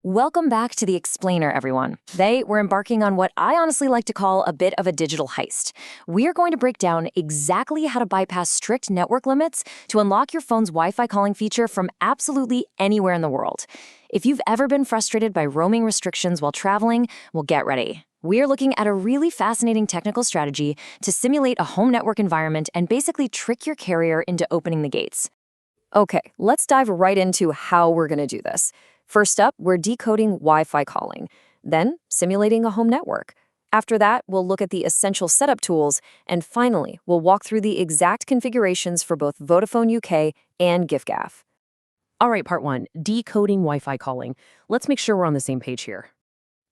Welcome back to The Explainer, everyone. Today, we're embarking on what I honestly like to call a bit of a digital heist. We are going to break down exactly how to bypass strict network limits to unlock your phone's Wi-Fi calling feature from absolutely anywhere in the world. If you've ever been frustrated by roaming restrictions while traveling, well, get ready. We are looking at a really fascinating technical strategy to simulate a home network environment and basically trick your carrier into opening the gates. Okay, let's dive right into how we're going to do this. First up, we're decoding Wi-Fi calling, then simulating a home network. After that, we'll look at the essential setup tools, and finally, we'll walk through the exact configurations for both Vodafone UK and giffgaff. All right, part one, decoding Wi-Fi calling. Let's make sure we're on the same page here.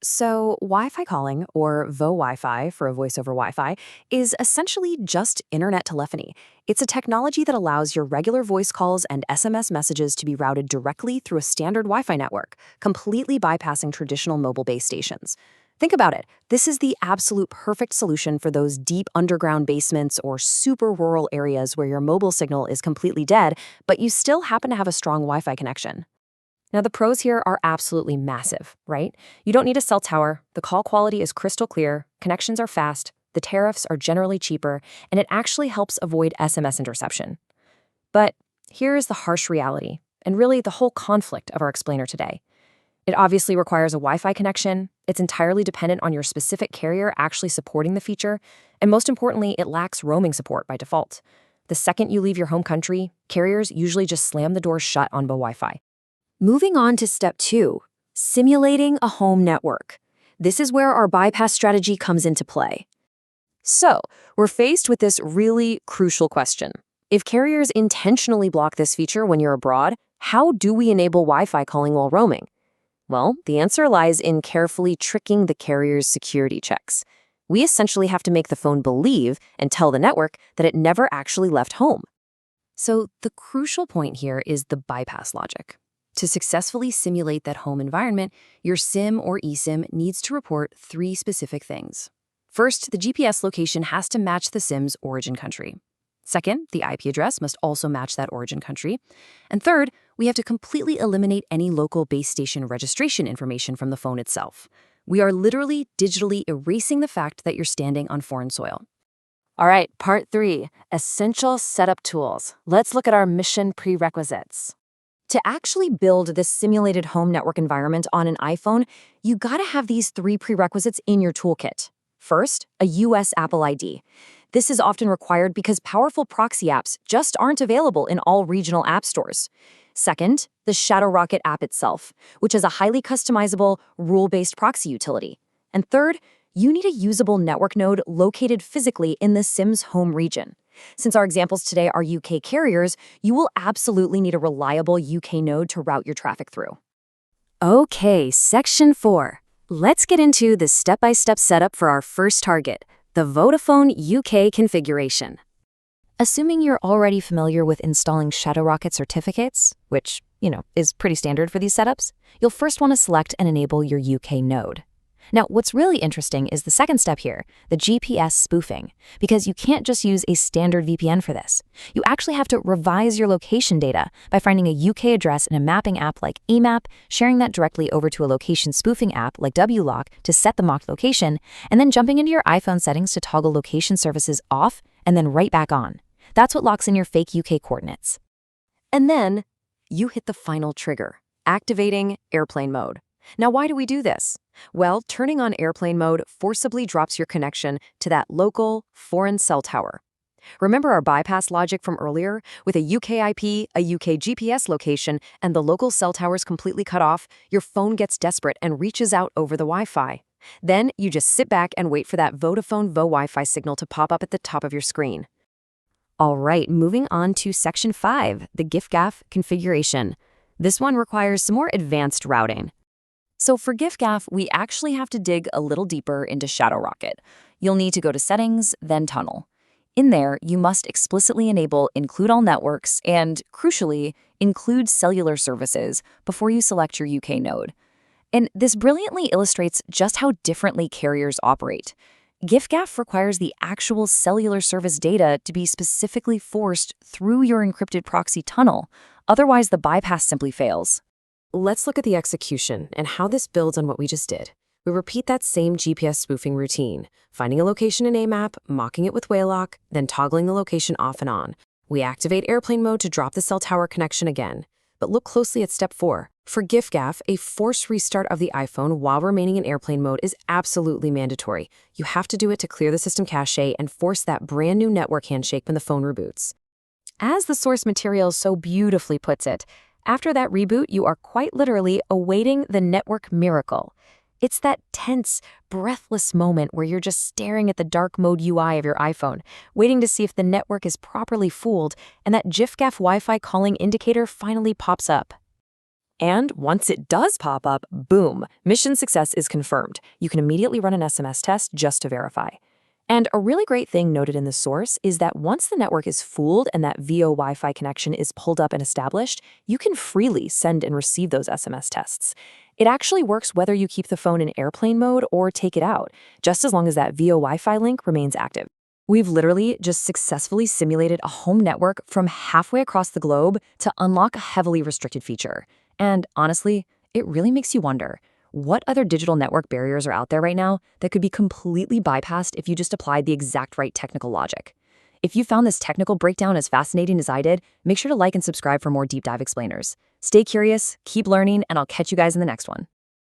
So, Wi-Fi calling, or VoWi-Fi for a voice over Wi-Fi, is essentially just internet telephony. It's a technology that allows your regular voice calls and SMS messages to be routed directly through a standard Wi-Fi network, completely bypassing traditional mobile base stations. Think about it. This is the absolute perfect solution for those deep underground basements or super rural areas where your mobile signal is completely dead, but you still happen to have a strong Wi-Fi connection. Now, the pros here are absolutely massive, right? You don't need a cell tower, the call quality is crystal clear, connections are fast, the tariffs are generally cheaper, and it actually helps avoid SMS interception. But here is the harsh reality, and really the whole conflict of our explainer today. It obviously requires a Wi-Fi connection, it's entirely dependent on your specific carrier actually supporting the feature, and most importantly, it lacks roaming support by default. The second you leave your home country, carriers usually just slam the doors shut on Wi-Fi. Moving on to step 2, simulating a home network. This is where our bypass strategy comes into play. So, we're faced with this really crucial question. If carriers intentionally block this feature when you're abroad, how do we enable Wi-Fi calling while roaming? Well, the answer lies in carefully tricking the carrier's security checks. We essentially have to make the phone believe and tell the network that it never actually left home. So, the crucial point here is the bypass logic. To successfully simulate that home environment, your SIM or eSIM needs to report 3 specific things. First, the GPS location has to match the SIM's origin country. Second, the IP address must also match that origin country. And third, we have to completely eliminate any local base station registration information from the phone itself. We are literally digitally erasing the fact that you're standing on foreign soil. All right, part 3, essential setup tools. Let's look at our mission prerequisites. To actually build this simulated home network environment on an iPhone, you gotta have these 3 prerequisites in your toolkit. First, a US Apple ID. This is often required because powerful proxy apps just aren't available in all regional app stores. Second, the Shadowrocket app itself, which is a highly customizable, rule-based proxy utility. And third, you need a usable network node located physically in the SIM's home region. Since our examples today are UK carriers, you will absolutely need a reliable UK node to route your traffic through. Okay, section 4. Let's get into the step-by-step setup for our first target, the Vodafone UK configuration. Assuming you're already familiar with installing Shadowrocket certificates, which, is pretty standard for these setups, you'll first want to select and enable your UK node. Now, what's really interesting is the second step here, the GPS spoofing, because you can't just use a standard VPN for this. You actually have to revise your location data by finding a UK address in a mapping app like eMap, sharing that directly over to a location spoofing app like WLock to set the mocked location, and then jumping into your iPhone settings to toggle location services off and then right back on. That's what locks in your fake UK coordinates. And then you hit the final trigger, activating airplane mode. Now, why do we do this? Well, turning on airplane mode forcibly drops your connection to that local, foreign cell tower. Remember our bypass logic from earlier? With a UK IP, a UK GPS location, and the local cell towers completely cut off, your phone gets desperate and reaches out over the Wi-Fi. Then you just sit back and wait for that Vodafone Wi-Fi signal to pop up at the top of your screen. All right, moving on to section 5, the giffgaff configuration. This one requires some more advanced routing. So for giffgaff, we actually have to dig a little deeper into Shadowrocket. You'll need to go to Settings, then Tunnel. In there, you must explicitly enable Include All Networks and, crucially, Include Cellular Services before you select your UK node. And this brilliantly illustrates just how differently carriers operate. giffgaff requires the actual cellular service data to be specifically forced through your encrypted proxy tunnel, otherwise the bypass simply fails. Let's look at the execution and how this builds on what we just did. We repeat that same GPS spoofing routine, finding a location in AMAP, mocking it with Waylock, then toggling the location off and on. We activate airplane mode to drop the cell tower connection again. But look closely at step 4. For giffgaff, a forced restart of the iPhone while remaining in airplane mode is absolutely mandatory. You have to do it to clear the system cache and force that brand new network handshake when the phone reboots. As the source material so beautifully puts it, after that reboot, you are quite literally awaiting the network miracle. It's that tense, breathless moment where you're just staring at the dark mode UI of your iPhone, waiting to see if the network is properly fooled, and that giffgaff Wi-Fi calling indicator finally pops up. And once it does pop up, boom, mission success is confirmed. You can immediately run an SMS test just to verify. And a really great thing noted in the source is that once the network is fooled and that VO Wi-Fi connection is pulled up and established, you can freely send and receive those SMS tests. It actually works whether you keep the phone in airplane mode or take it out, just as long as that VO Wi-Fi link remains active. We've literally just successfully simulated a home network from halfway across the globe to unlock a heavily restricted feature. And honestly, it really makes you wonder, what other digital network barriers are out there right now that could be completely bypassed if you just applied the exact right technical logic? If you found this technical breakdown as fascinating as I did, make sure to like and subscribe for more deep dive explainers. Stay curious, keep learning, and I'll catch you guys in the next one.